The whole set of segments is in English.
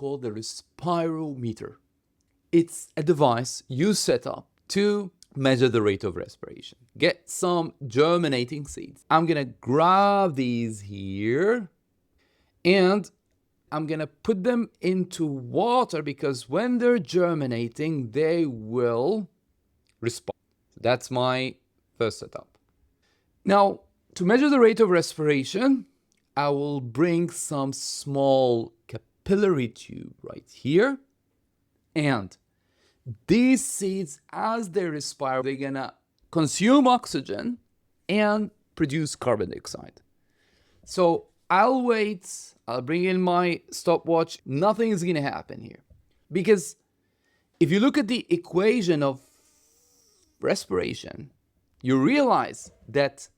called the Respirometer. It's a device you set up to measure the rate of respiration. Get some germinating seeds. I'm gonna grab these here and I'm gonna put them into water because when they're germinating, they will respond. That's my first setup. Now, to measure the rate of respiration, I will bring some small capillary tube right here. And these seeds, as they respire, they're gonna consume oxygen and produce carbon dioxide. So I'll wait, I'll bring in my stopwatch. Nothing is gonna happen here. Because if you look at the equation of respiration, you realize that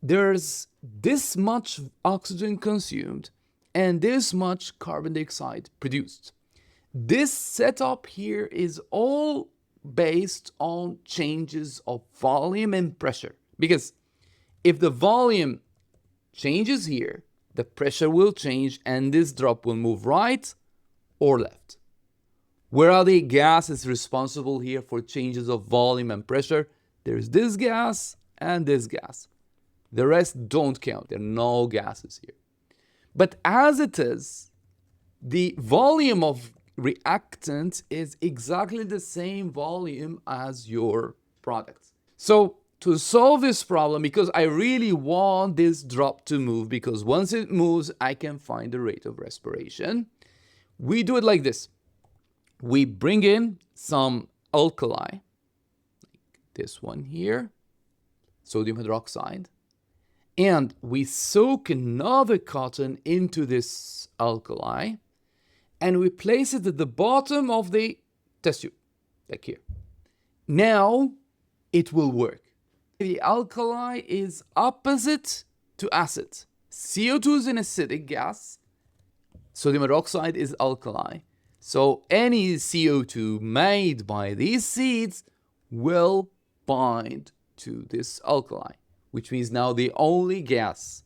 there's this much oxygen consumed and this much carbon dioxide produced. This setup here is all based on changes of volume and pressure. Because if the volume changes here, the pressure will change and this drop will move right or left. Where are the gases responsible here for changes of volume and pressure? There's this gas and this gas. The rest don't count. There are no gases here. But as it is, the volume of reactant is exactly the same volume as your product. So to solve this problem, because I really want this drop to move, because once it moves, I can find the rate of respiration, we do it like this. We bring in some alkali, like this one here, sodium hydroxide, and we soak another cotton into this alkali, and we place it at the bottom of the test tube, like here. Now it will work. The alkali is opposite to acid. CO2 is an acidic gas. Sodium hydroxide is alkali. So any CO2 made by these seeds will bind to this alkali, which means now the only gas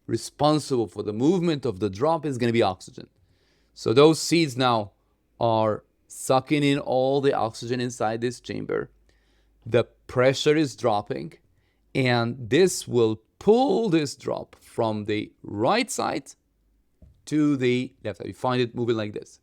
responsible for the movement of the drop is going to be oxygen. So those seeds now are sucking in all the oxygen inside this chamber. The pressure is dropping, and this will pull this drop from the right side to the left side. You find it moving like this.